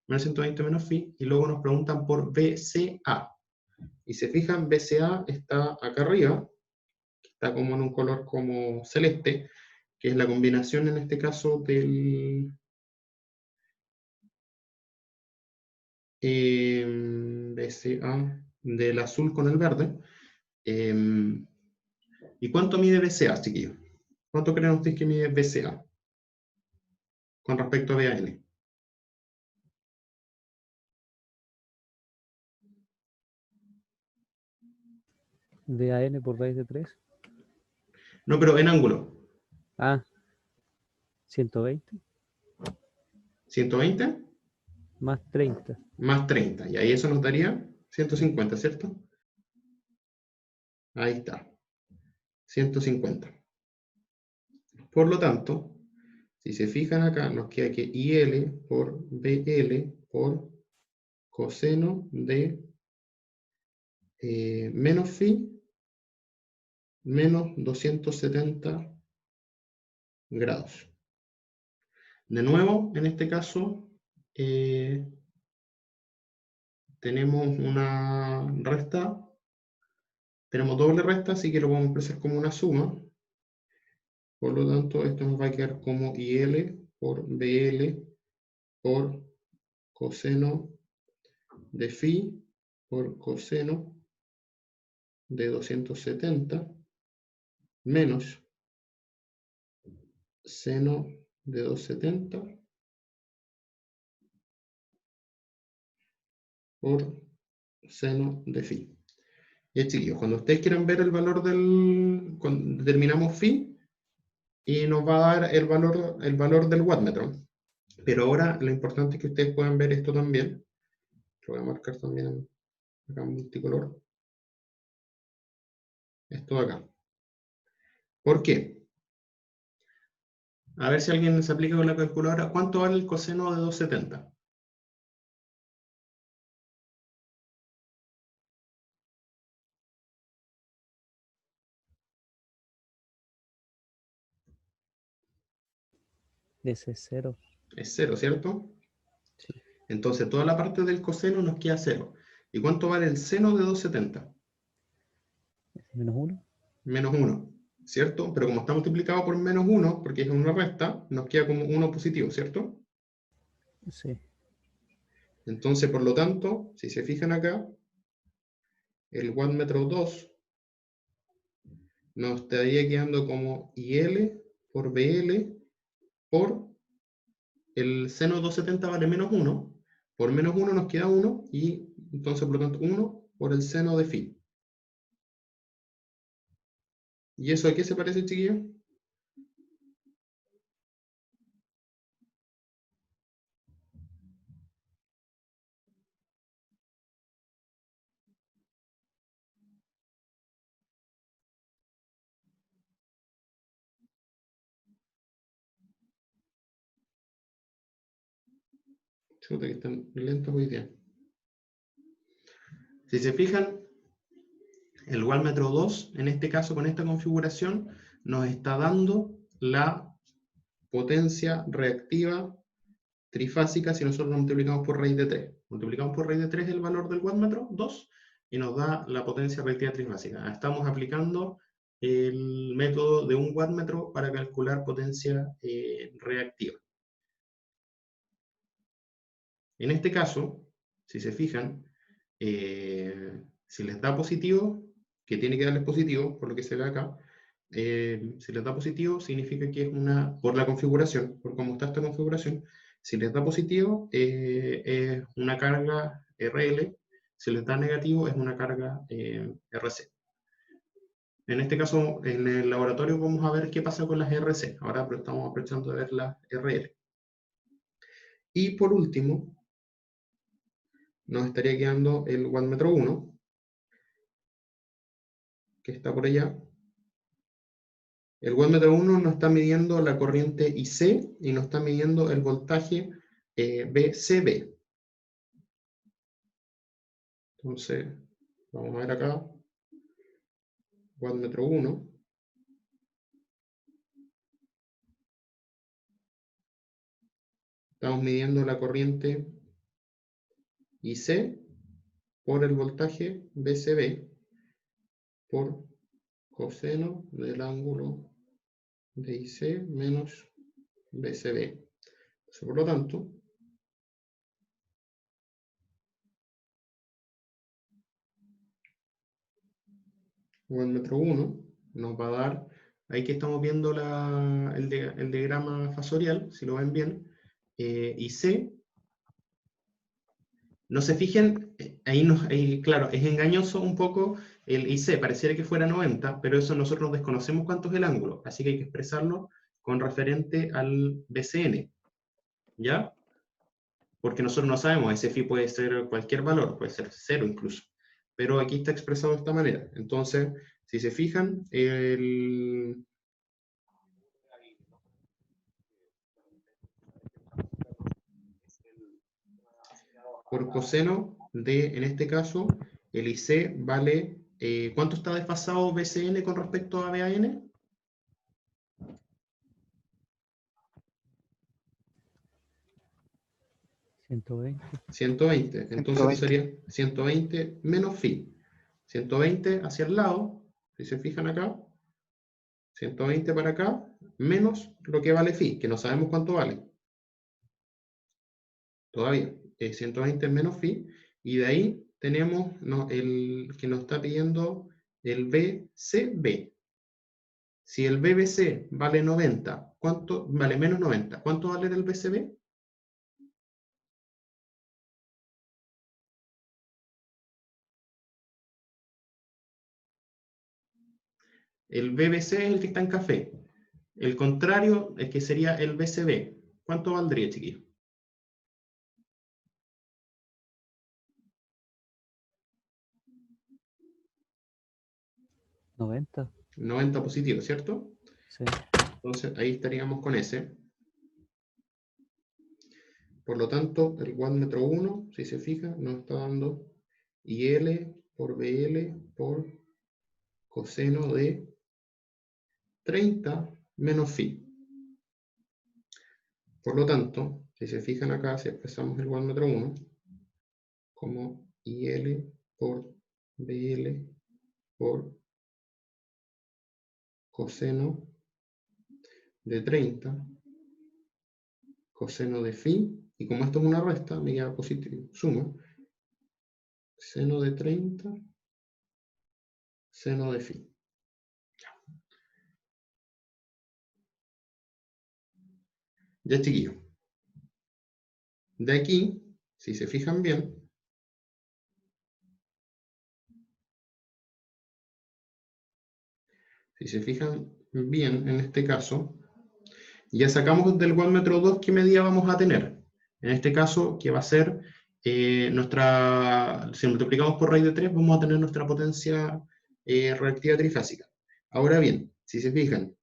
Menos 120 menos phi, y luego nos preguntan por BCA. Y se fijan, BCA está acá arriba, está como en un color como celeste, que es la combinación en este caso del BCA, del azul con el verde. ¿Y cuánto mide BCA, chiquillos? ¿Cuánto creen ustedes que mide BCA con respecto a BAN?
DAN por raíz de 3.
No, pero en ángulo.
Ah, 120.
¿120?
Más 30.
Más 30. Y ahí eso nos daría 150, ¿cierto? Ahí está. 150. Por lo tanto, si se fijan acá, nos queda que IL por BL por coseno de menos phi menos 270 grados. De nuevo, en este caso, tenemos una resta, tenemos doble resta, así que lo vamos a expresar como una suma. Por lo tanto, esto nos va a quedar como IL por BL por coseno de phi por coseno de 270 menos seno de 270 por seno de phi. Y chiquillos, cuando ustedes quieran ver el valor cuando determinamos phi, y nos va a dar el valor del wattmetro. Pero ahora lo importante es que ustedes puedan ver esto también. Lo voy a marcar también acá en multicolor. Esto de acá. ¿Por qué? A ver si alguien se aplica con la calculadora. ¿Cuánto vale el coseno de 270?
Ese es 0.
Es 0, ¿cierto?
Sí.
Entonces toda la parte del coseno nos queda 0. ¿Y cuánto vale el seno de 270?
Menos 1.
Menos 1, ¿cierto? Pero como está multiplicado por menos 1, porque es una resta, nos queda como 1 positivo, ¿cierto?
Sí.
Entonces, por lo tanto, si se fijan acá, el wattmetro 2 nos estaría quedando como IL por BL por el seno de 270 vale menos 1, por menos 1 nos queda 1, y entonces, por lo tanto, 1 por el seno de phi. ¿Y eso a qué se parece, chiquillos? Chuta, que están lentos hoy día. Si se fijan, el wattmetro 2, en este caso con esta configuración, nos está dando la potencia reactiva trifásica si nosotros lo multiplicamos por raíz de 3. Multiplicamos por raíz de 3 el valor del wattmetro 2 y nos da la potencia reactiva trifásica. Estamos aplicando el método de un wattmetro para calcular potencia reactiva. En este caso, si se fijan, si les da positivo, que tiene que darles positivo, por lo que se ve acá, si les da positivo significa que es por la configuración, por cómo está esta configuración, si les da positivo es una carga RL, si les da negativo es una carga RC. En este caso, en el laboratorio vamos a ver qué pasa con las RC, ahora pero estamos aprovechando de ver las RL. Y por último, nos estaría quedando el wattmetro 1, que está por allá. El wattmetro 1 nos está midiendo la corriente IC y nos está midiendo el voltaje BCB. Entonces, vamos a ver acá, wattmetro 1. Estamos midiendo la corriente IC por el voltaje BCB por coseno del ángulo de IC menos BCB. Entonces, por lo tanto, wattmetro 1 nos va a dar, ahí que estamos viendo el diagrama fasorial, si lo ven bien, IC. No se fijen, ahí, claro, es engañoso un poco el IC, pareciera que fuera 90, pero eso nosotros desconocemos cuánto es el ángulo, así que hay que expresarlo con referente al BCN, ¿ya? porque nosotros no sabemos, ese phi puede ser cualquier valor, puede ser 0 incluso, pero aquí está expresado de esta manera. Entonces, si se fijan, por coseno de, en este caso, el IC vale, ¿cuánto está desfasado BCN con respecto a BAN?
120.
120. Entonces esto
120.
sería 120 menos phi. 120 hacia el lado, si se fijan acá, 120 para acá, menos lo que vale phi, que no sabemos cuánto vale. Todavía. 120 menos phi. Y de ahí tenemos el que nos está pidiendo el BCB. Si el BBC vale 90, ¿cuánto vale menos 90? ¿Cuánto vale el BCB? El BBC es el que está en café. El contrario es que sería el BCB. ¿Cuánto valdría, chiquillos?
90.
90 positivo, ¿cierto?
Sí.
Entonces ahí estaríamos con ese. Por lo tanto, el wattmetro 1, si se fija, nos está dando IL por BL por coseno de 30 menos phi. Por lo tanto, si se fijan acá, si expresamos el wattmetro 1 como IL por BL por coseno de 30, coseno de phi, y como esto es una resta, me queda positivo, suma, seno de 30, seno de phi. Ya, chiquillos. De aquí, si se fijan bien, en este caso, ya sacamos del wattmetro 2 qué medida vamos a tener. En este caso, que va a ser si multiplicamos por raíz de 3, vamos a tener nuestra potencia reactiva trifásica. Ahora bien, si se fijan,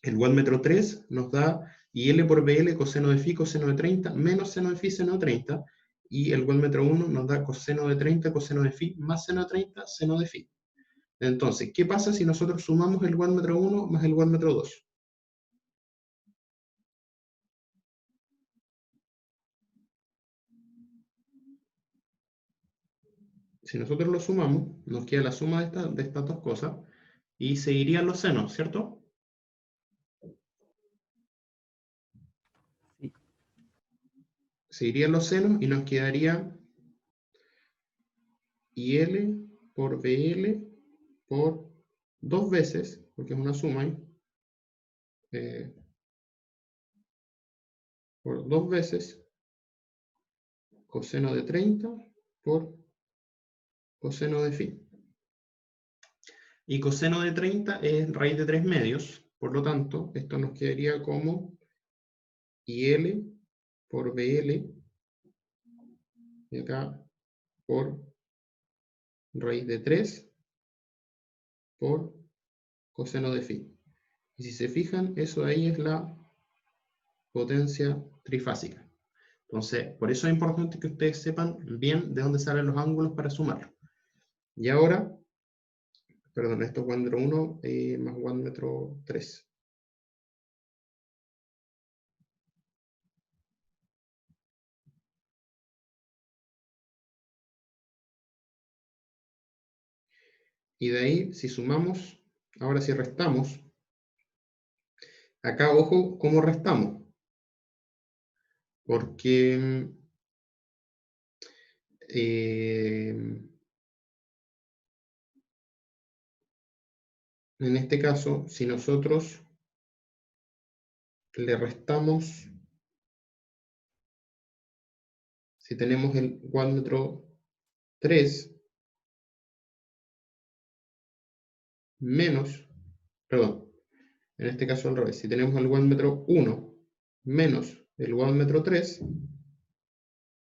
el wattmetro 3 nos da IL por BL coseno de phi, coseno de 30, menos seno de phi, seno de 30, y el wattmetro 1 nos da coseno de 30, coseno de phi, más seno de 30, seno de phi. Entonces, ¿qué pasa si nosotros sumamos el wattmetro 1 más el wattmetro 2? Si nosotros lo sumamos, nos queda la suma de estas dos cosas, y se irían los senos, ¿cierto?
Sí.
Se irían los senos y nos quedaría IL por BL por 2 veces, porque es una suma ahí, por 2 veces coseno de 30 por coseno de phi. Y coseno de 30 es raíz de 3 medios, por lo tanto, esto nos quedaría como IL por BL, y acá por raíz de 3 por coseno de phi. Y si se fijan, eso ahí es la potencia trifásica. Entonces, por eso es importante que ustedes sepan bien de dónde salen los ángulos para sumar. Y ahora, perdón, esto es wattmetro 1 más wattmetro 3. Y de ahí, si sumamos, ahora si restamos, acá ojo cómo restamos. Porque en este caso, si nosotros le restamos, si tenemos el wattmetro 3 menos, perdón, en este caso al revés, si tenemos el wattmetro 1 menos el wattmetro 3,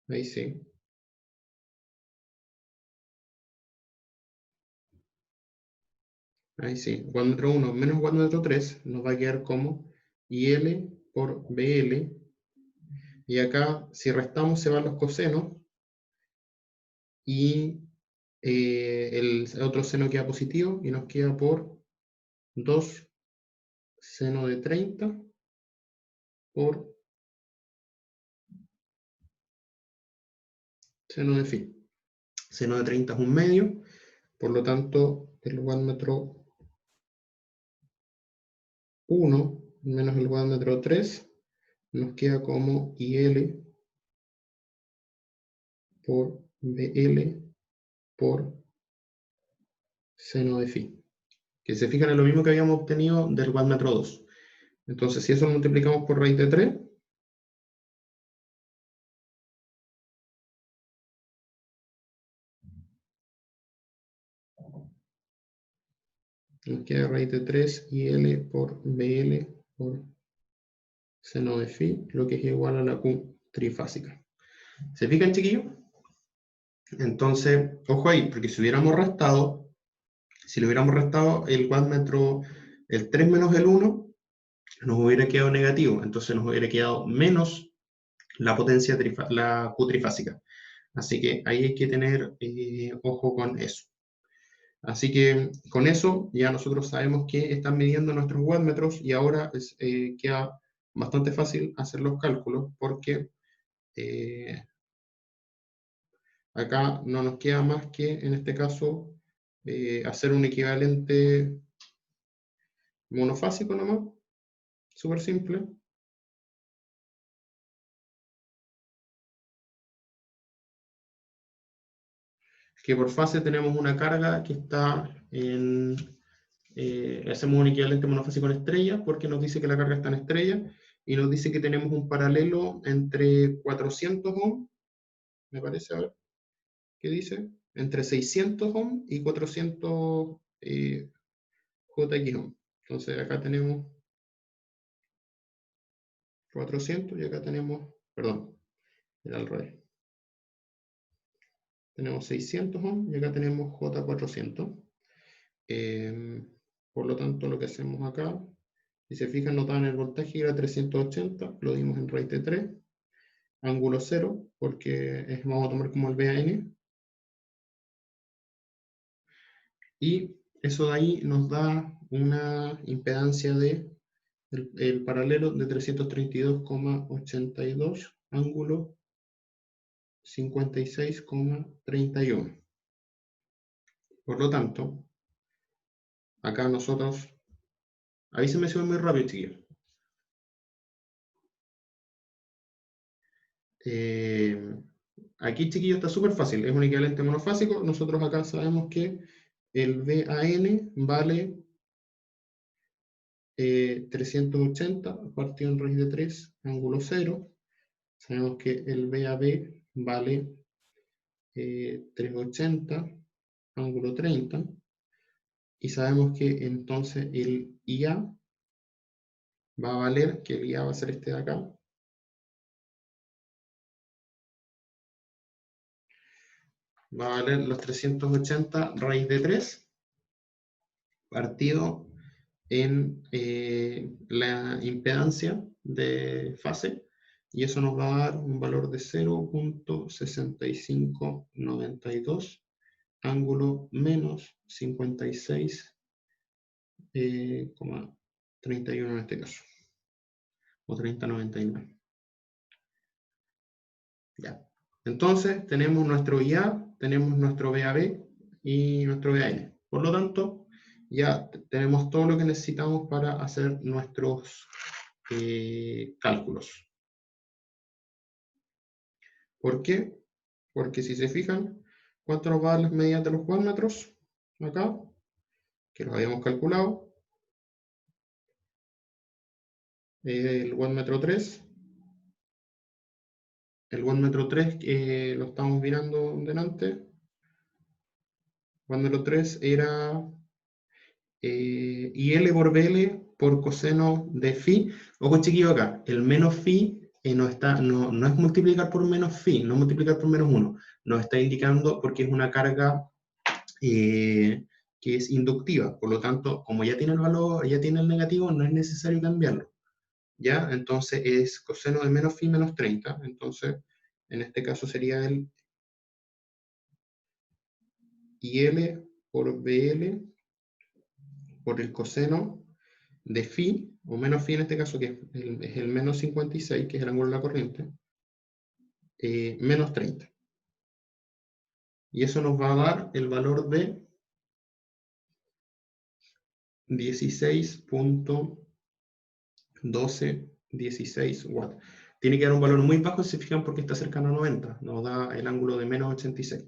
Ahí sí. Ahí sí. Wattmetro 1 menos wattmetro 3 nos va a quedar como IL por BL. Y acá, si restamos, se van los cosenos. Y el otro seno queda positivo y nos queda por 2 seno de 30 por seno de phi. Seno de 30 es un medio, por lo tanto el wattmetro 1 menos el wattmetro 3 nos queda como IL por BL por seno de phi. Que se fijan en lo mismo que habíamos obtenido del wattmetro 2. Entonces, si eso lo multiplicamos por raíz de 3, nos queda raíz de 3 IL por BL por seno de phi, lo que es igual a la Q trifásica. ¿Se fijan, chiquillos? Entonces, ojo ahí, porque si le hubiéramos restado el wattmetro, el 3 menos el 1, nos hubiera quedado negativo, entonces nos hubiera quedado menos la potencia la Q trifásica. Así que ahí hay que tener ojo con eso. Así que con eso ya nosotros sabemos que están midiendo nuestros wattmetros y ahora queda bastante fácil hacer los cálculos porque acá no nos queda más que, en este caso, hacer un equivalente monofásico nomás, súper simple. Que por fase tenemos una carga que está en... hacemos un equivalente monofásico en estrella porque nos dice que la carga está en estrella y nos dice que tenemos un paralelo entre 400 ohms, me parece, a ver, ¿qué dice? Entre 600 ohms y 400 JX ohm. Entonces acá tenemos 400 y acá tenemos, perdón, era al revés. Tenemos 600 ohms y acá tenemos J400. Por lo tanto, lo que hacemos acá, si se fijan, notaban el voltaje era 380, lo dimos en raíz de 3, ángulo 0, porque vamos a tomar como el BAN. Y eso de ahí nos da una impedancia el paralelo de 332,82, ángulo 56,31. Por lo tanto, acá nosotros, ahí se me sube muy rápido, chiquillos. Aquí, chiquillos, está súper fácil, es un equivalente monofásico. Nosotros acá sabemos que el BAN vale 380 partido en raíz de 3, ángulo 0. Sabemos que el BAB vale 380, ángulo 30. Y sabemos que entonces el IA va a valer, que el IA va a ser este de acá. Va a valer los 380 raíz de 3 partido en la impedancia de fase, y eso nos va a dar un valor de 0.6592, ángulo menos 56,31 en este caso, o 30,99. Ya. Entonces tenemos nuestro IA, tenemos nuestro BAB y nuestro BAN. Por lo tanto, ya tenemos todo lo que necesitamos para hacer nuestros cálculos. ¿Por qué? Porque si se fijan, ¿cuánto nos va a dar las medidas de los wattmetros? Acá, que los habíamos calculado. El wattmetro 3. El wattmetro 3 lo estamos mirando delante. Wattmetro 3 era IL por BL por coseno de phi. Ojo, chiquillo, acá, el menos phi no es multiplicar por menos phi, no es multiplicar por menos 1. Nos está indicando porque es una carga que es inductiva. Por lo tanto, como ya tiene el valor, ya tiene el negativo, no es necesario cambiarlo. ¿Ya? Entonces es coseno de menos phi menos 30. Entonces, en este caso sería el IL por BL por el coseno de phi, o menos phi en este caso, que es el menos 56, que es el ángulo de la corriente, menos 30. Y eso nos va a dar el valor de 16.1216 watts. Tiene que dar un valor muy bajo si se fijan porque está cercano a 90. Nos da el ángulo de menos 86.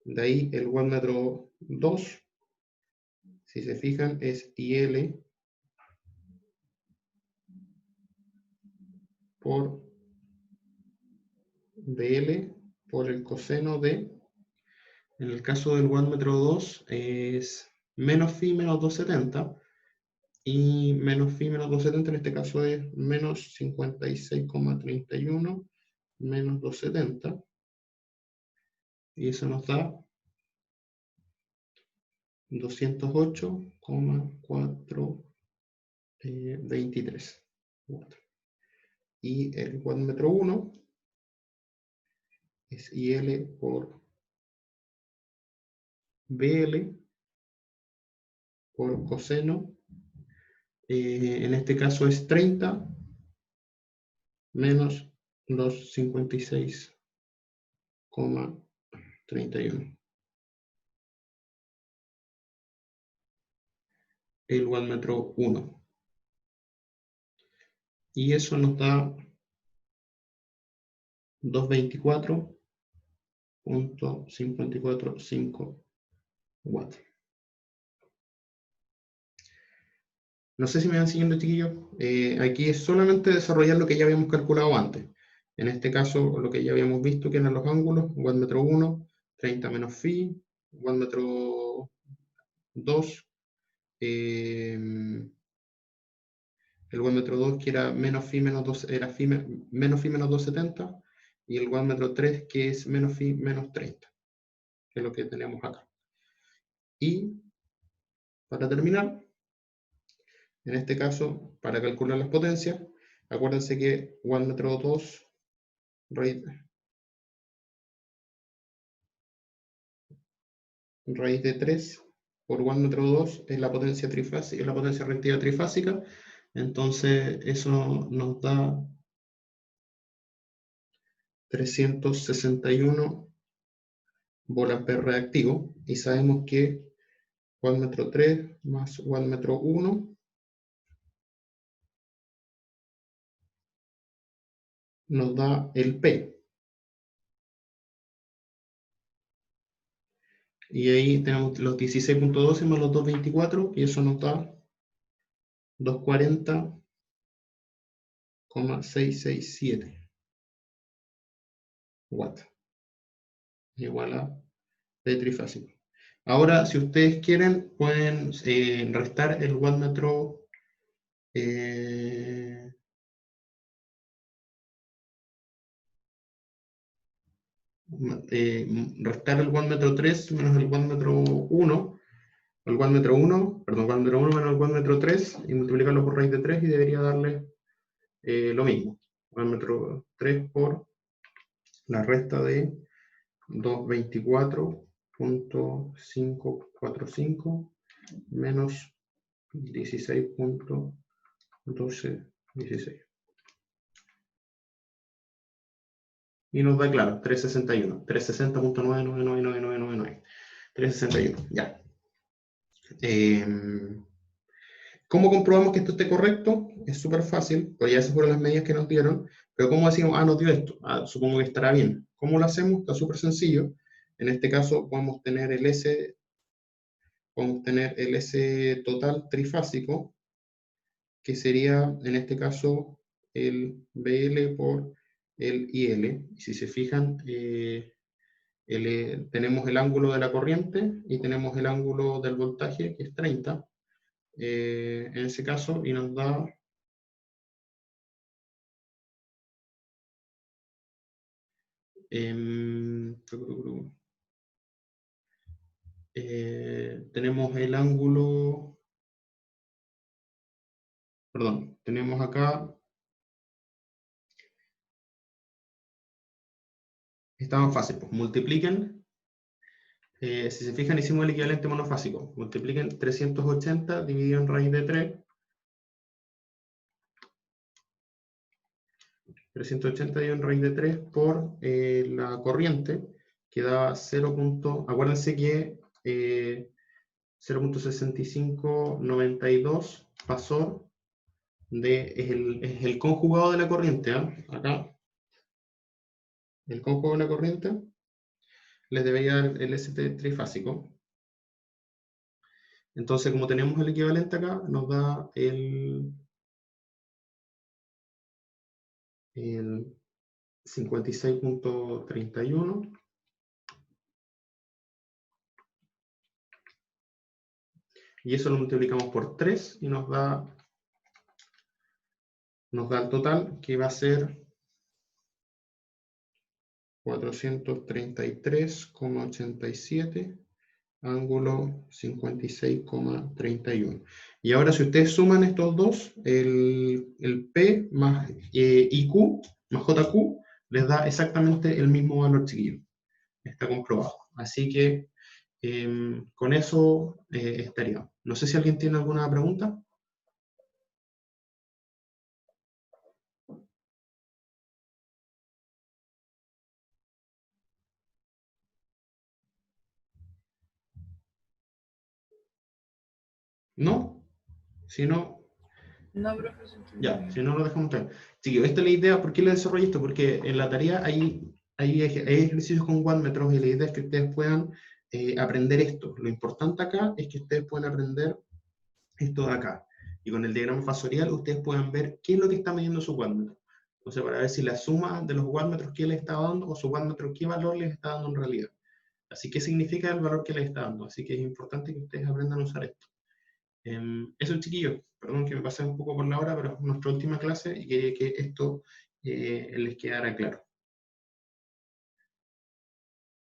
De ahí el wattmetro 2, si se fijan, es IL por BL por el coseno de, en el caso del wattmetro 2, es menos phi menos 270, y menos phi menos 270 en este caso es menos 56,31 menos 270, y eso nos da 208,423 watts. Y el wattmetro 1 es IL por BL por coseno, en este caso es 30 menos 256,31. El wattmetro 1. Y eso nos da 224.545 watts. No sé si me van siguiendo, chiquillos. Aquí es solamente desarrollar lo que ya habíamos calculado antes. En este caso, lo que ya habíamos visto, que eran los ángulos, wattmetro 1, 30 menos phi, wattmetro 2, el wattmetro 2 que era menos phi menos 2, era menos phi menos 270, y el wattmetro 3 que es menos phi menos 30, que es lo que tenemos acá. Y para terminar, en este caso, para calcular las potencias, acuérdense que wattmetro 2 raíz de 3 por wattmetro 2 es la potencia trifásica, es la potencia reactiva trifásica. Entonces eso nos da 361 volt-ampere reactivo, y sabemos que wattmetro 3 más wattmetro 1 nos da el P. Y ahí tenemos los 16.12 más los 2.24, y eso nos da 240,667 watts, igual a P trifásico. Ahora, si ustedes quieren, pueden restar el wattmetro restar el wattmetro 3 menos el wattmetro 1, el wattmetro 1, perdón, wattmetro 1 menos el wattmetro 3, y multiplicarlo por raíz de 3, y debería darle lo mismo. Wattmetro 3 por la resta de 224.545 menos 16.1216. Y nos da, claro, 361, 360.9999999. 361, ya. ¿Cómo comprobamos que esto esté correcto? Es súper fácil, pues ya se fueron las medidas que nos dieron, pero ¿cómo decimos, nos dio esto? Supongo que estará bien. ¿Cómo lo hacemos? Está súper sencillo. En este caso podemos tener el S total trifásico, que sería, en este caso, el BL por el IL. Y si se fijan, tenemos el ángulo de la corriente y tenemos el ángulo del voltaje, que es 30, en ese caso, y nos da Tenemos el ángulo, perdón, tenemos acá, está más fácil, pues multipliquen, si se fijan hicimos el equivalente monofásico, multipliquen 380 dividido en raíz de 3, 380 dividido en raíz de 3 por la corriente, que da 0. Acuérdense que 0.6592 pasó es el conjugado de la corriente, ¿eh? Acá, el conjugado de la corriente, les debería dar el ST trifásico. Entonces, como tenemos el equivalente acá, nos da el 56.31. Y eso lo multiplicamos por 3 y nos da el total, que va a ser 433,87, ángulo 56,31. Y ahora si ustedes suman estos dos, el P más IQ más JQ les da exactamente el mismo valor, chiquillo. Está comprobado. Así que con eso estaría. No sé si alguien tiene alguna pregunta. ¿No? Si no,
No, profe, se entendió
ya,
bien.
si no lo dejamos tal. Chiquillos, esta es la idea. ¿Por qué le desarrollé esto? Porque en la tarea hay ejercicios con wattmetros y la idea es que ustedes puedan aprender esto. Lo importante acá es que ustedes puedan aprender esto de acá. Y con el diagrama fasorial ustedes puedan ver qué es lo que está midiendo su wattmetro. Entonces, para ver si la suma de los wattmetros que le está dando o su wattmetro qué valor les está dando en realidad. Así que significa el valor que les está dando. Así que es importante que ustedes aprendan a usar esto. Eso, chiquillos, perdón que me pasé un poco por la hora, pero es nuestra última clase y quería que esto les quedara claro.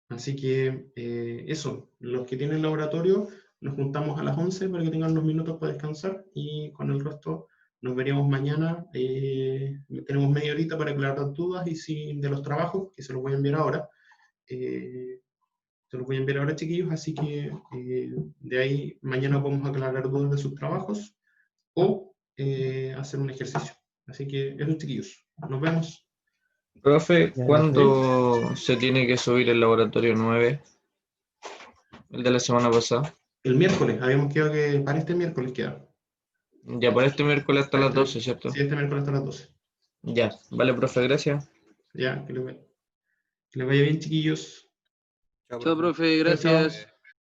Así que eso, los que tienen laboratorio, nos juntamos a las 11 para que tengan unos minutos para descansar y con el resto nos veríamos mañana. Tenemos media horita para aclarar dudas y si de los trabajos, que se los voy a enviar ahora. Se los voy a enviar ahora, chiquillos, así que de ahí mañana podemos aclarar dudas de sus trabajos o hacer un ejercicio. Así que eso, chiquillos. Nos vemos.
Profe,
Ya,
¿cuándo se tiene que subir el laboratorio 9? El de la semana pasada.
El miércoles, habíamos quedado que para este miércoles queda.
Ya para este miércoles hasta las 12, ¿cierto?
Sí, este miércoles hasta las 12.
Ya, vale, profe, gracias.
Ya, que les vaya bien, chiquillos.
Chao, profe, gracias.